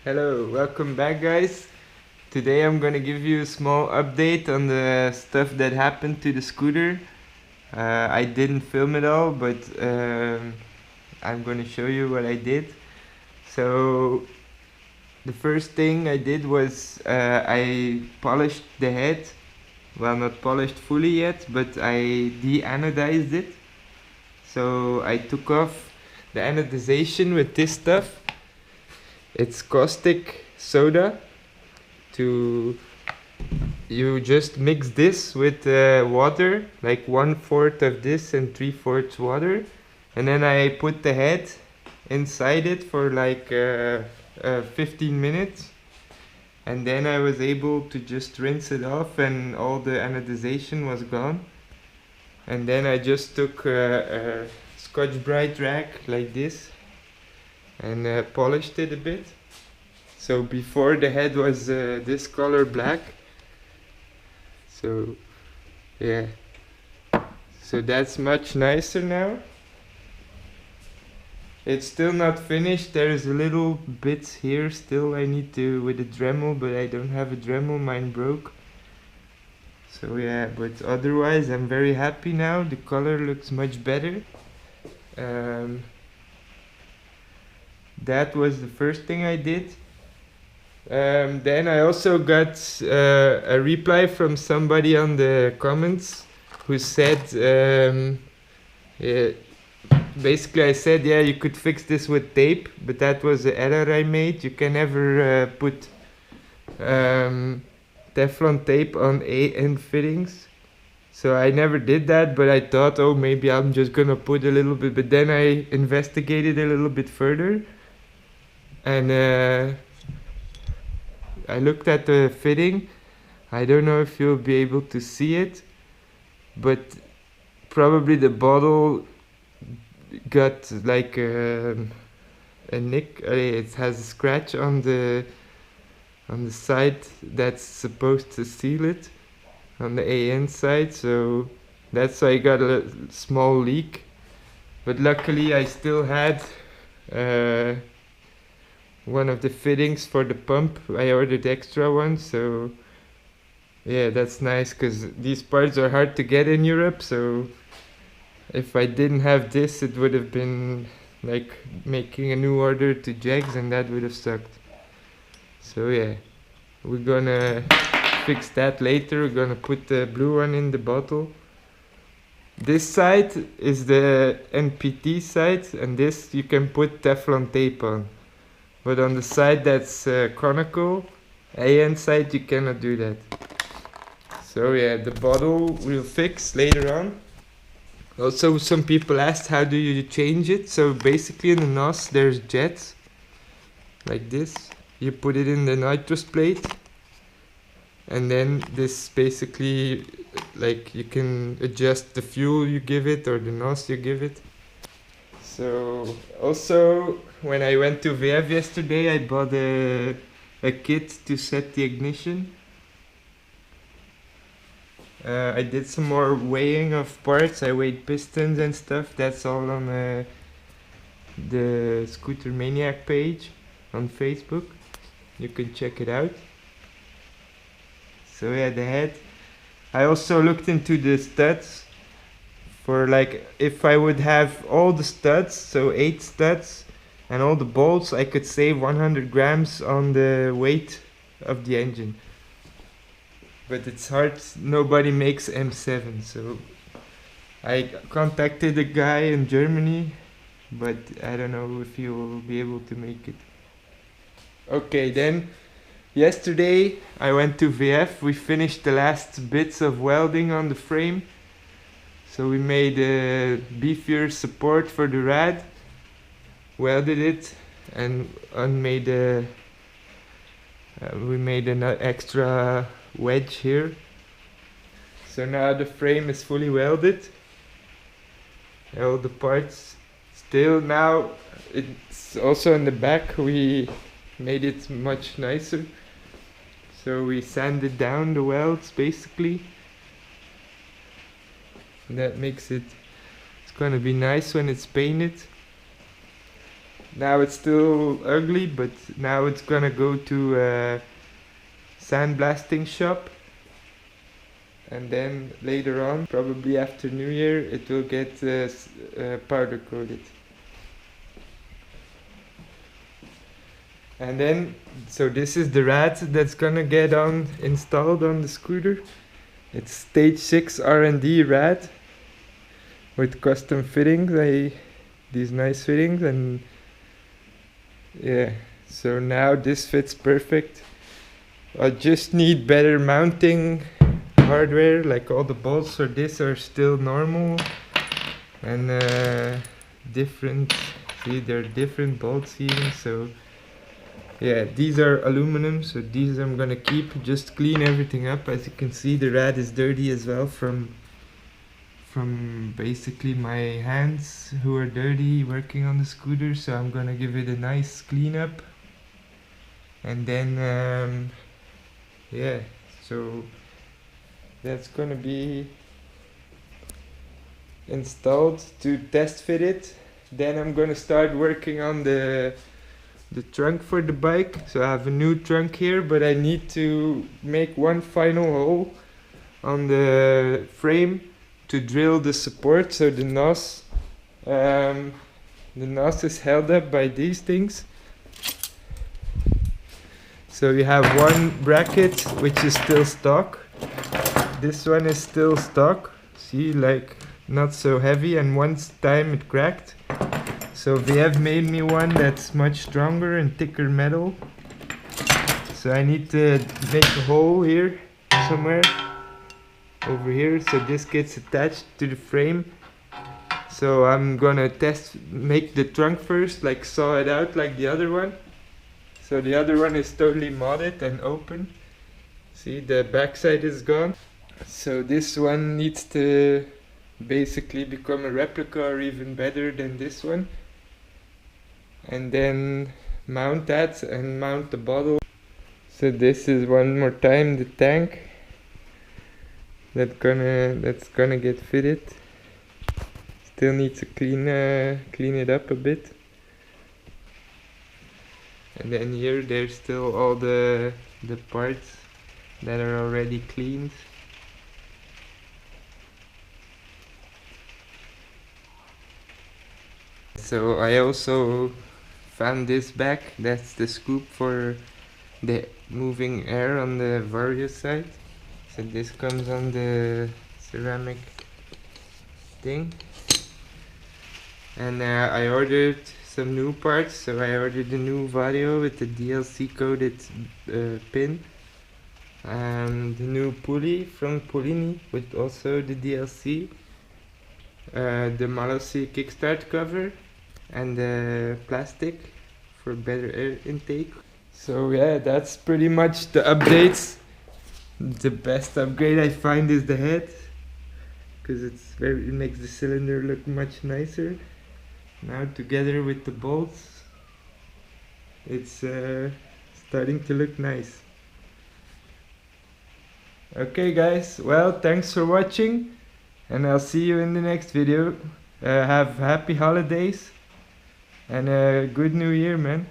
Hello, welcome back guys. Today I'm gonna give you a small update on the stuff that happened to the scooter. I didn't film it all, but I'm gonna show you what I did. So the first thing I did was I polished the head. Well, not polished fully yet, but I de-anodized it. So I took off the anodization with this stuff. It's caustic soda. You just mix this with water, like 1/4 of this and 3/4 water, and then I put the head inside it for like 15 minutes, and then I was able to just rinse it off and all the anodization was gone. And then I just took a Scotch-Brite rag like this and polished it a bit. So before the head was this color black. So yeah, so that's much nicer now. It's still not finished. There's a little bits here still I need to with a Dremel, but I don't have a Dremel, mine broke. So yeah, but otherwise I'm very happy now. The color looks much better. That was the first thing I did. Then I also got a reply from somebody on the comments who said, basically I said, yeah, you could fix this with tape, but that was the error I made. You can never put Teflon tape on end fittings. So I never did that, but I thought, oh, maybe I'm just gonna put a little bit, but then I investigated a little bit further, and I looked at the fitting. I don't know if you'll be able to see it, but probably the bottle got like a nick. It has a scratch on the side that's supposed to seal it, on the AN side, so that's why I got a small leak. But luckily I still had one of the fittings for the pump. I ordered extra ones, so yeah, that's nice, because these parts are hard to get in Europe. So if I didn't have this, it would have been like making a new order to Jegs, and that would have sucked. So yeah, we're gonna fix that later. We're gonna put the blue one in the bottle. This side is the NPT side, and this you can put Teflon tape on. But on the side that's conical, AN side, you cannot do that. So yeah, the bottle we'll fix later on. Also, some people asked, how do you change it? So basically in the NOS there's jets, like this. You put it in the nitrous plate, and then this basically, like, you can adjust the fuel you give it or the NOS you give it. So also, when I went to VF yesterday, I bought a kit to set the ignition. I did some more weighing of parts. I weighed pistons and stuff. That's all on the Scooter Maniac page on Facebook. You can check it out. So yeah, the head. I also looked into the studs. For like, if I would have all the studs, so 8 studs, and all the bolts, I could save 100 grams on the weight of the engine. But it's hard, nobody makes M7, so I contacted a guy in Germany, but I don't know if he will be able to make it. Okay, then yesterday I went to VF. We finished the last bits of welding on the frame. So we made a beefier support for the rad, welded it, and we made an extra wedge here. So now the frame is fully welded. All the parts still. Now it's also in the back. We made it much nicer. So we sanded down the welds basically. And that makes it, it's gonna be nice when it's painted. Now it's still ugly, but now it's gonna go to a sandblasting shop, and then later on, probably after New Year, it will get powder coated. And then, so this is the rad that's gonna get installed on the scooter. It's stage 6 R&D rad with custom fittings, these nice fittings, and yeah, so now this fits perfect. I just need better mounting hardware, like all the bolts for this are still normal, and different, see, they're different bolts even, so yeah, these are aluminum, so these I'm gonna keep, just clean everything up. As you can see, the rad is dirty as well from basically my hands who are dirty working on the scooter, so I'm gonna give it a nice cleanup. And then yeah, so that's gonna be installed to test fit it. Then I'm gonna start working on the trunk for the bike. So I have a new trunk here, but I need to make one final hole on the frame to drill the support. So the NOS is held up by these things. So you have one bracket which is still stock. This one is still stock. See, like not so heavy, and once time it cracked. So they have made me one that's much stronger and thicker metal. So I need to make a hole here somewhere over here, so this gets attached to the frame. So I'm gonna make the trunk first, like saw it out like the other one. So the other one is totally modded and open. See, the backside is gone. So this one needs to basically become a replica or even better than this one. And then mount that and mount the bottle. So this is one more time the tank that's gonna get fitted. Still need to clean it up a bit. And then here there's still all the parts that are already cleaned. So I also found this back. That's the scoop for the moving air on the Vario side. So this comes on the ceramic thing. And I ordered some new parts. So I ordered the new Vario with the DLC coded pin. And the new pulley from Polini with also the DLC. The Malossi kickstart cover. And the plastic for better air intake. So yeah, that's pretty much the updates. The best upgrade I find is the head, because it makes the cylinder look much nicer. Now together with the bolts, it's starting to look nice. Okay guys, well, thanks for watching, and I'll see you in the next video. Have happy holidays and a good new year, man.